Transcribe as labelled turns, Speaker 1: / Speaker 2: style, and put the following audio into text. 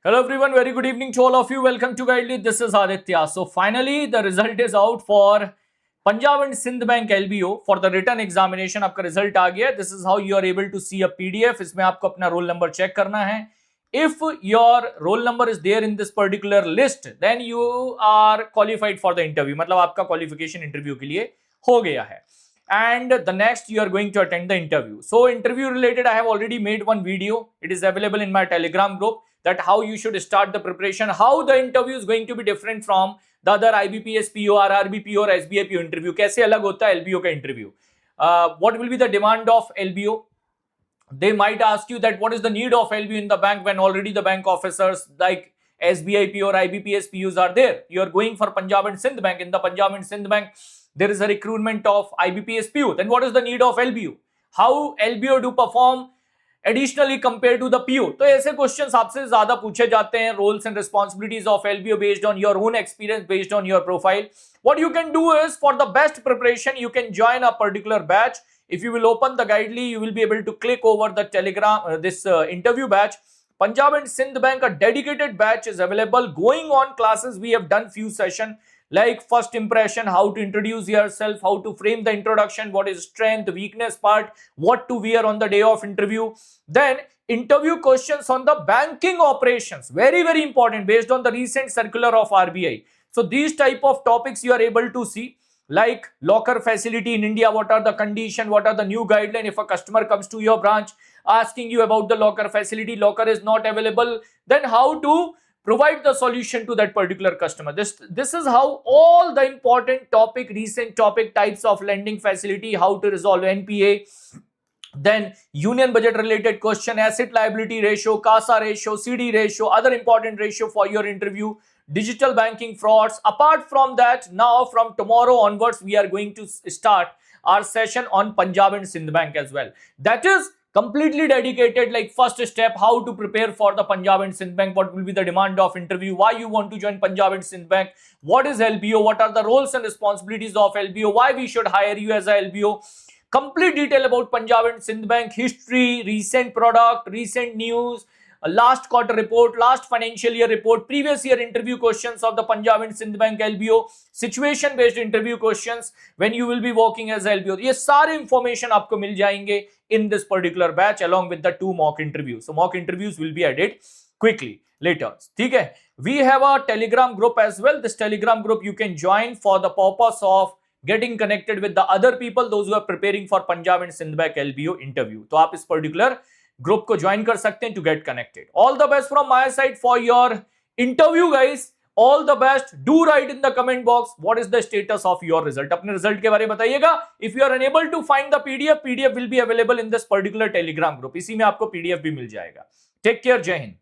Speaker 1: Hello everyone, very good evening to all of you. Welcome to Guidely. This is Aditya. So finally the result is out for Punjab and Sindh Bank LBO for the written examination. आपका result आ गया. This is how you are able to see a PDF. इसमें आपको अपना roll number check करना है. If your roll number is there in this particular list, then you are qualified for the interview. मतलब आपका qualification interview के लिए हो गया है. And the next you are going to attend the interview. So interview related, I have already made one video. It is available in my Telegram group, that how you should start the preparation, how the interview is going to be different from the other IBPS PO, RRB PO or SBI PO interview. कैसे अलग होता है LBO का interview? What will be the demand of LBO? They might ask you that what is the need of LBO in the bank when already the bank officers like SBI PO or IBPS POs are there. You are going for Punjab and Sindh Bank. In the Punjab and Sindh Bank, there is a recruitment of IBPS PO. Then what is the need of LBO? How LBO do perform additionally compared to the PO? तो ऐसे questions आपसे ज्यादा पूछे जाते हैं. Roles and responsibilities of LBO based on your own experience, based on your profile. What you can do is, for the best preparation, you can join a particular batch. If you will open the Guidely, you will be able to click over the Telegram, interview batch. Punjab and Sindh Bank, a dedicated batch is available. Going on classes, we have done few sessions like first impression, how to introduce yourself, how to frame the introduction, what is strength, weakness part, what to wear on the day of interview. Then interview questions on the banking operations, very, very important, based on the recent circular of RBI. So these type of topics you are able to see, like locker facility in India, what are the condition, what are the new guideline. If a customer comes to your branch asking you about the locker facility, locker is not available, then how to provide the solution to that particular customer. This is how all the important topic, recent topic types of lending facility, how to resolve NPA, then union budget related question, asset liability ratio, CASA ratio, CD ratio, other important ratio for your interview, digital banking frauds. Apart from that, now from tomorrow onwards, we are going to start our session on Punjab and Sindh Bank as well. That is completely dedicated, like first step, how to prepare for the Punjab and Sindh Bank, what will be the demand of interview, why you want to join Punjab and Sindh Bank, what is LBO, what are the roles and responsibilities of LBO, why we should hire you as a LBO. Complete detail about Punjab and Sindh Bank, history, recent product, recent news, last quarter report, last financial year report, previous year interview questions of the Punjab and Sindh Bank LBO, situation based interview questions when you will be working as LBO. ये सारे information आपको मिल जाएंगे in this particular batch along with the 2 mock interviews. So mock interviews will be added quickly later. ठीक है? We have a Telegram group as well. This Telegram group you can join for the purpose of getting connected with the other people, those who are preparing for Punjab and Sindh Bank LBO interview. तो आप इस particular group को join कर सकते हैं to get connected. All the best from my side for your interview guys. All the best. Do write in the comment box what is the status of your result. अपने result के बारे में बताइएगा. If you are unable to find the PDF will be available in this particular Telegram group. इसी में आपको PDF भी मिल जाएगा. Take care. जय हिंद.